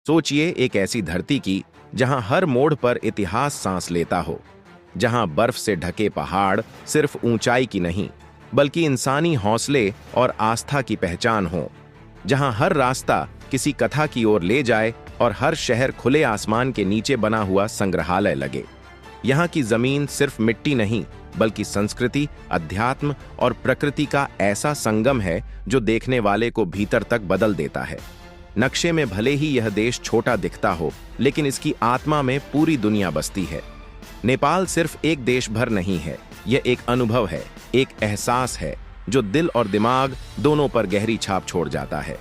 सोचिए एक ऐसी धरती की जहां हर मोड़ पर इतिहास सांस लेता हो, जहां बर्फ से ढके पहाड़ सिर्फ ऊंचाई की नहीं बल्कि इंसानी हौसले और आस्था की पहचान हो, जहां हर रास्ता किसी कथा की ओर ले जाए और हर शहर खुले आसमान के नीचे बना हुआ संग्रहालय लगे। यहाँ की जमीन सिर्फ मिट्टी नहीं बल्कि संस्कृति, अध्यात्म और प्रकृति का ऐसा संगम है जो देखने वाले को भीतर तक बदल देता है। नक्शे में भले ही यह देश छोटा दिखता हो, लेकिन इसकी आत्मा में पूरी दुनिया बसती है। नेपाल सिर्फ एक देश भर नहीं है, यह एक अनुभव है, एक एहसास है जो दिल और दिमाग दोनों पर गहरी छाप छोड़ जाता है।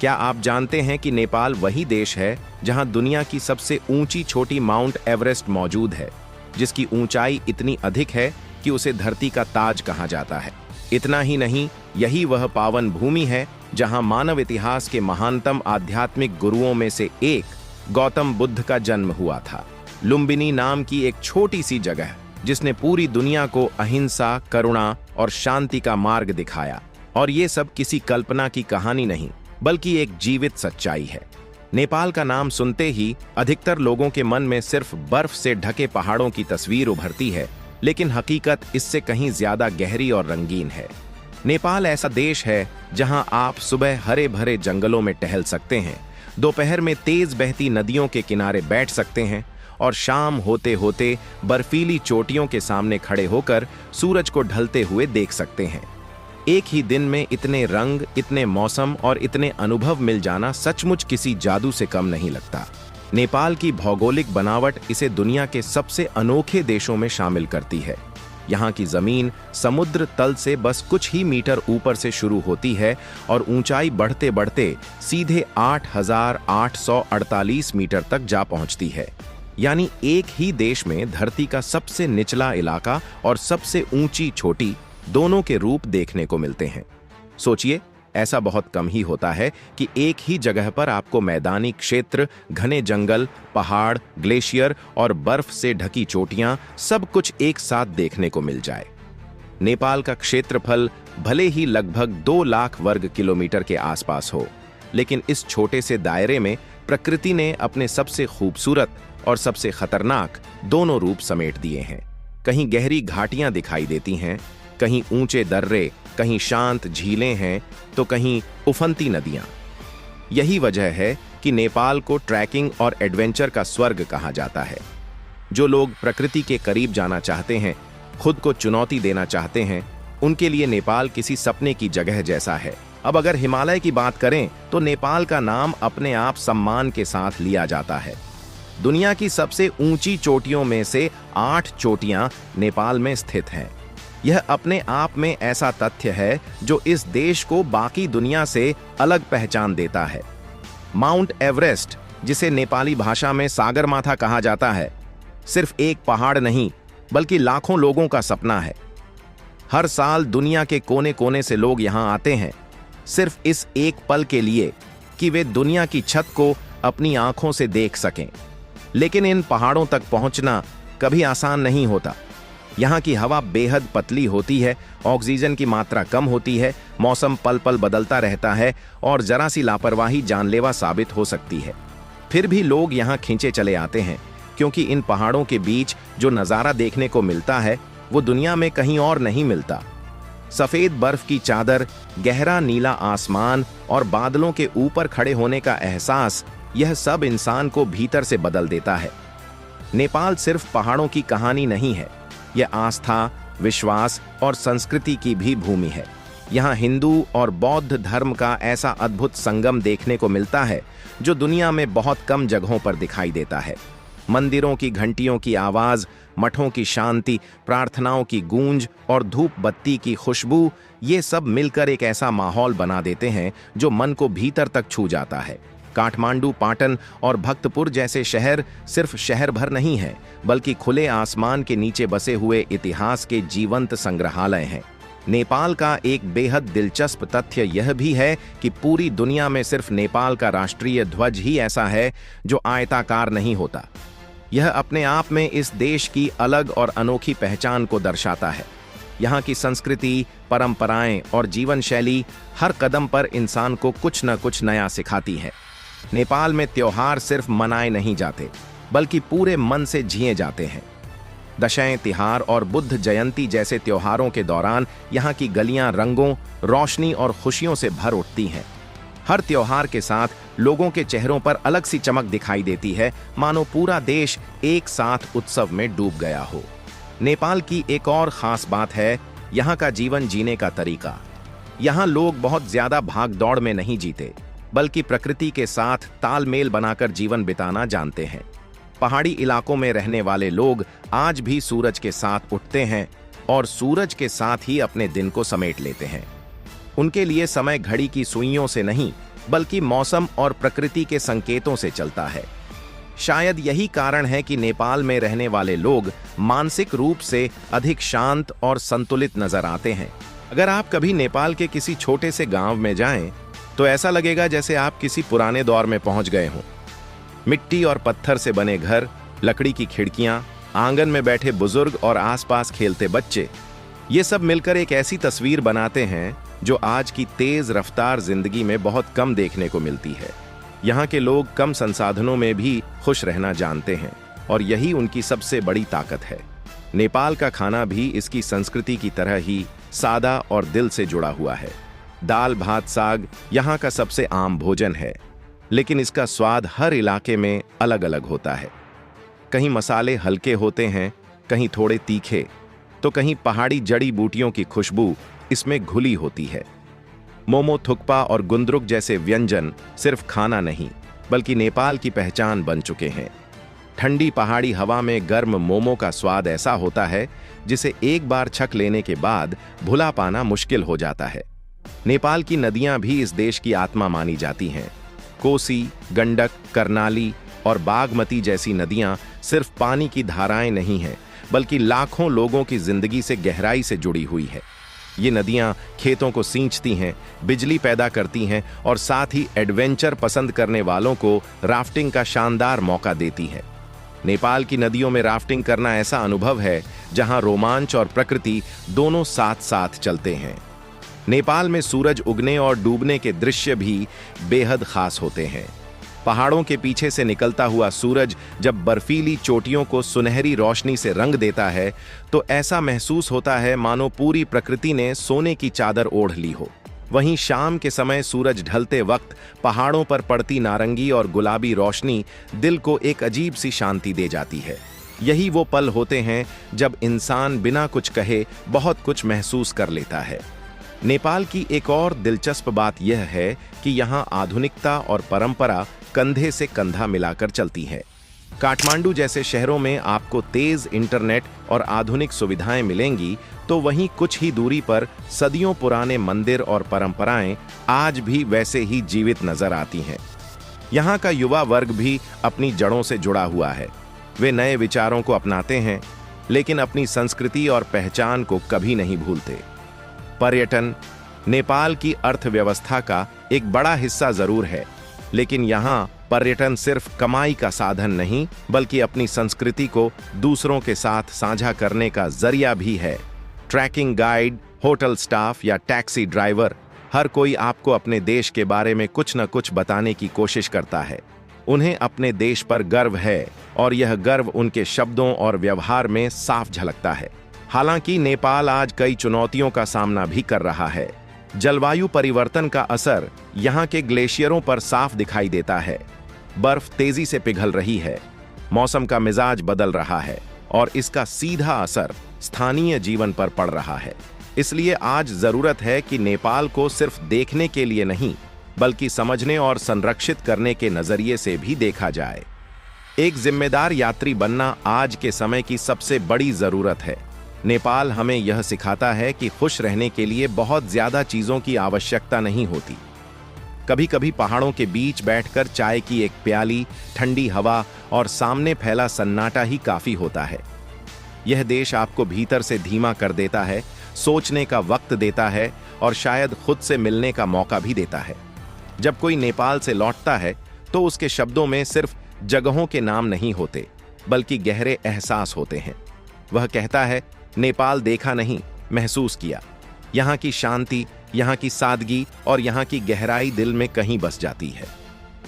क्या आप जानते हैं कि नेपाल वही देश है जहां दुनिया की सबसे ऊंची चोटी माउंट एवरेस्ट मौजूद है, जिसकी ऊंचाई इतनी अधिक है कि उसे धरती का ताज कहा जाता है। इतना ही नहीं, यही वह पावन भूमि है जहां मानव इतिहास के महानतम आध्यात्मिक गुरुओं में से एक गौतम बुद्ध का जन्म हुआ था। लुम्बिनी नाम की एक छोटी सी जगह जिसने पूरी दुनिया को अहिंसा, करुणा और शांति का मार्ग दिखाया। और ये सब किसी कल्पना की कहानी नहीं बल्कि एक जीवित सच्चाई है। नेपाल का नाम सुनते ही अधिकतर लोगों के मन में सिर्फ बर्फ से ढके पहाड़ों की तस्वीर उभरती है, लेकिन हकीकत इससे कहीं ज्यादा गहरी और रंगीन है। नेपाल ऐसा देश है जहां आप सुबह हरे भरे जंगलों में टहल सकते हैं, दोपहर में तेज बहती नदियों के किनारे बैठ सकते हैं और शाम होते होते बर्फीली चोटियों के सामने खड़े होकर सूरज को ढलते हुए देख सकते हैं। एक ही दिन में इतने रंग, इतने मौसम और इतने अनुभव मिल जाना सचमुच किसी जादू से कम नहीं लगता। नेपाल की भौगोलिक बनावट इसे दुनिया के सबसे अनोखे देशों में शामिल करती है। यहाँ की जमीन समुद्र तल से बस कुछ ही मीटर ऊपर से शुरू होती है और ऊंचाई बढ़ते बढ़ते सीधे 8,848 मीटर तक जा पहुंचती है। यानी एक ही देश में धरती का सबसे निचला इलाका और सबसे ऊंची चोटी दोनों के रूप देखने को मिलते हैं। सोचिए, ऐसा बहुत कम ही होता है कि एक ही जगह पर आपको मैदानी क्षेत्र, घने जंगल, पहाड़, ग्लेशियर और बर्फ से ढकी चोटियां सब कुछ एक साथ देखने को मिल जाए। नेपाल का क्षेत्रफल भले ही लगभग 2 लाख वर्ग किलोमीटर के आसपास हो, लेकिन इस छोटे से दायरे में प्रकृति ने अपने सबसे खूबसूरत और सबसे खतरनाक दोनों रूप समेट दिए हैं। कहीं गहरी घाटियां दिखाई देती हैं, कहीं ऊंचे दर्रे, कहीं शांत झीलें हैं, तो कहीं उफनती नदियां। यही वजह है कि नेपाल को ट्रैकिंग और एडवेंचर का स्वर्ग कहा जाता है। जो लोग प्रकृति के करीब जाना चाहते हैं, खुद को चुनौती देना चाहते हैं, उनके लिए नेपाल किसी सपने की जगह जैसा है। अब अगर हिमालय की बात करें तो नेपाल का नाम अपने आप सम्मान के साथ लिया जाता है। दुनिया की सबसे ऊंची चोटियों में से 8 चोटियां नेपाल में स्थित हैं। यह अपने आप में ऐसा तथ्य है जो इस देश को बाकी दुनिया से अलग पहचान देता है। माउंट एवरेस्ट, जिसे नेपाली भाषा में सागरमाथा कहा जाता है, सिर्फ एक पहाड़ नहीं बल्कि लाखों लोगों का सपना है। हर साल दुनिया के कोने कोने से लोग यहां आते हैं, सिर्फ इस एक पल के लिए कि वे दुनिया की छत को अपनी आंखों से देख सकें। लेकिन इन पहाड़ों तक पहुंचना कभी आसान नहीं होता। यहाँ की हवा बेहद पतली होती है, ऑक्सीजन की मात्रा कम होती है, मौसम पल पल बदलता रहता है और जरा सी लापरवाही जानलेवा साबित हो सकती है। फिर भी लोग यहाँ खींचे चले आते हैं, क्योंकि इन पहाड़ों के बीच जो नज़ारा देखने को मिलता है वो दुनिया में कहीं और नहीं मिलता। सफ़ेद बर्फ की चादर, गहरा नीला आसमान और बादलों के ऊपर खड़े होने का एहसास, यह सब इंसान को भीतर से बदल देता है। नेपाल सिर्फ पहाड़ों की कहानी नहीं है, यह आस्था, विश्वास और संस्कृति की भी भूमि है। यहाँ हिंदू और बौद्ध धर्म का ऐसा अद्भुत संगम देखने को मिलता है जो दुनिया में बहुत कम जगहों पर दिखाई देता है। मंदिरों की घंटियों की आवाज, मठों की शांति, प्रार्थनाओं की गूंज और धूप बत्ती की खुशबू, ये सब मिलकर एक ऐसा माहौल बना देते हैं जो मन को भीतर तक छू जाता है। काठमांडू, पाटन और भक्तपुर जैसे शहर सिर्फ शहर भर नहीं हैं, बल्कि खुले आसमान के नीचे बसे हुए इतिहास के जीवंत संग्रहालय हैं। नेपाल का एक बेहद दिलचस्प तथ्य यह भी है कि पूरी दुनिया में सिर्फ नेपाल का राष्ट्रीय ध्वज ही ऐसा है जो आयताकार नहीं होता। यह अपने आप में इस देश की अलग और अनोखी पहचान को दर्शाता है। यहाँ की संस्कृति, परंपराएं और जीवन शैली हर कदम पर इंसान को कुछ न कुछ नया सिखाती है। नेपाल में त्योहार सिर्फ मनाए नहीं जाते, बल्कि पूरे मन से जिए जाते हैं। दशैं, तिहार और बुद्ध जयंती जैसे त्योहारों के दौरान यहाँ की गलियां रंगों, रोशनी और खुशियों से भर उठती हैं। हर त्योहार के साथ लोगों के चेहरों पर अलग सी चमक दिखाई देती है, मानो पूरा देश एक साथ उत्सव में डूब गया हो। नेपाल की एक और खास बात है यहाँ का जीवन जीने का तरीका। यहाँ लोग बहुत ज्यादा भाग दौड़ में नहीं जीते, बल्कि प्रकृति के साथ तालमेल बनाकर जीवन बिताना जानते हैं। पहाड़ी इलाकों में रहने वाले लोग आज भी सूरज के साथ उठते हैं और सूरज के साथ ही अपने दिन को समेट लेते हैं। उनके लिए समय घड़ी की सुइयों से नहीं, बल्कि मौसम और प्रकृति के संकेतों से चलता है। शायद यही कारण है कि नेपाल में रहने वाले लोग मानसिक रूप से अधिक शांत और संतुलित नजर आते हैं। अगर आप कभी नेपाल के किसी छोटे से गांव में जाएं, तो ऐसा लगेगा जैसे आप किसी पुराने दौर में पहुंच गए हों। मिट्टी और पत्थर से बने घर, लकड़ी की खिड़कियां, आंगन में बैठे बुजुर्ग और आसपास खेलते बच्चे, ये सब मिलकर एक ऐसी तस्वीर बनाते हैं जो आज की तेज रफ्तार जिंदगी में बहुत कम देखने को मिलती है। यहाँ के लोग कम संसाधनों में भी खुश रहना जानते हैं और यही उनकी सबसे बड़ी ताकत है। नेपाल का खाना भी इसकी संस्कृति की तरह ही सादा और दिल से जुड़ा हुआ है। दाल, भात, साग यहाँ का सबसे आम भोजन है, लेकिन इसका स्वाद हर इलाके में अलग अलग होता है। कहीं मसाले हल्के होते हैं, कहीं थोड़े तीखे, तो कहीं पहाड़ी जड़ी बूटियों की खुशबू इसमें घुली होती है। मोमो, थुक्पा और गुंद्रुक जैसे व्यंजन सिर्फ खाना नहीं, बल्कि नेपाल की पहचान बन चुके हैं। ठंडी पहाड़ी हवा में गर्म मोमो का स्वाद ऐसा होता है जिसे एक बार छक लेने के बाद भुला पाना मुश्किल हो जाता है। नेपाल की नदियां भी इस देश की आत्मा मानी जाती हैं। कोसी, गंडक, कर्नाली और बागमती जैसी नदियां सिर्फ पानी की धाराएं नहीं हैं, बल्कि लाखों लोगों की जिंदगी से गहराई से जुड़ी हुई है। ये नदियां खेतों को सींचती हैं, बिजली पैदा करती हैं और साथ ही एडवेंचर पसंद करने वालों को राफ्टिंग का शानदार मौका देती हैं। नेपाल की नदियों में राफ्टिंग करना ऐसा अनुभव है जहां रोमांच और प्रकृति दोनों साथ साथ चलते हैं। नेपाल में सूरज उगने और डूबने के दृश्य भी बेहद खास होते हैं। पहाड़ों के पीछे से निकलता हुआ सूरज जब बर्फीली चोटियों को सुनहरी रोशनी से रंग देता है, तो ऐसा महसूस होता है मानो पूरी प्रकृति ने सोने की चादर ओढ़ ली हो। वहीं शाम के समय सूरज ढलते वक्त पहाड़ों पर पड़ती नारंगी और गुलाबी रोशनी दिल को एक अजीब सी शांति दे जाती है। यही वो पल होते हैं जब इंसान बिना कुछ कहे बहुत कुछ महसूस कर लेता है। नेपाल की एक और दिलचस्प बात यह है कि यहाँ आधुनिकता और परंपरा कंधे से कंधा मिलाकर चलती है। काठमांडू जैसे शहरों में आपको तेज इंटरनेट और आधुनिक सुविधाएं मिलेंगी, तो वहीं कुछ ही दूरी पर सदियों पुराने मंदिर और परंपराएं आज भी वैसे ही जीवित नजर आती हैं। यहाँ का युवा वर्ग भी अपनी जड़ों से जुड़ा हुआ है। वे नए विचारों को अपनाते हैं, लेकिन अपनी संस्कृति और पहचान को कभी नहीं भूलते। पर्यटन नेपाल की अर्थव्यवस्था का एक बड़ा हिस्सा जरूर है, लेकिन यहाँ पर्यटन सिर्फ कमाई का साधन नहीं, बल्कि अपनी संस्कृति को दूसरों के साथ साझा करने का जरिया भी है। ट्रैकिंग गाइड, होटल स्टाफ या टैक्सी ड्राइवर, हर कोई आपको अपने देश के बारे में कुछ न कुछ बताने की कोशिश करता है। उन्हें अपने देश पर गर्व है और यह गर्व उनके शब्दों और व्यवहार में साफ झलकता है। हालांकि नेपाल आज कई चुनौतियों का सामना भी कर रहा है। जलवायु परिवर्तन का असर यहाँ के ग्लेशियरों पर साफ दिखाई देता है। बर्फ तेजी से पिघल रही है, मौसम का मिजाज बदल रहा है और इसका सीधा असर स्थानीय जीवन पर पड़ रहा है। इसलिए आज जरूरत है कि नेपाल को सिर्फ देखने के लिए नहीं, बल्कि समझने और संरक्षित करने के नजरिए से भी देखा जाए। एक जिम्मेदार यात्री बनना आज के समय की सबसे बड़ी जरूरत है। नेपाल हमें यह सिखाता है कि खुश रहने के लिए बहुत ज्यादा चीजों की आवश्यकता नहीं होती। कभी कभी पहाड़ों के बीच बैठकर चाय की एक प्याली, ठंडी हवा और सामने फैला सन्नाटा ही काफी होता है। यह देश आपको भीतर से धीमा कर देता है, सोचने का वक्त देता है और शायद खुद से मिलने का मौका भी देता है। जब कोई नेपाल से लौटता है तो उसके शब्दों में सिर्फ जगहों के नाम नहीं होते, बल्कि गहरे एहसास होते हैं। वह कहता है, नेपाल देखा नहीं, महसूस किया। यहाँ की शांति, यहाँ की सादगी और यहाँ की गहराई दिल में कहीं बस जाती है।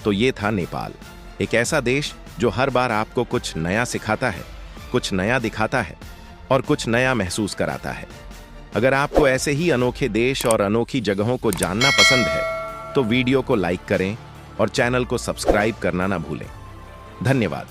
तो ये था नेपाल, एक ऐसा देश जो हर बार आपको कुछ नया सिखाता है, कुछ नया दिखाता है और कुछ नया महसूस कराता है। अगर आपको ऐसे ही अनोखे देश और अनोखी जगहों को जानना पसंद है तो वीडियो को लाइक करें और चैनल को सब्सक्राइब करना ना भूलें। धन्यवाद।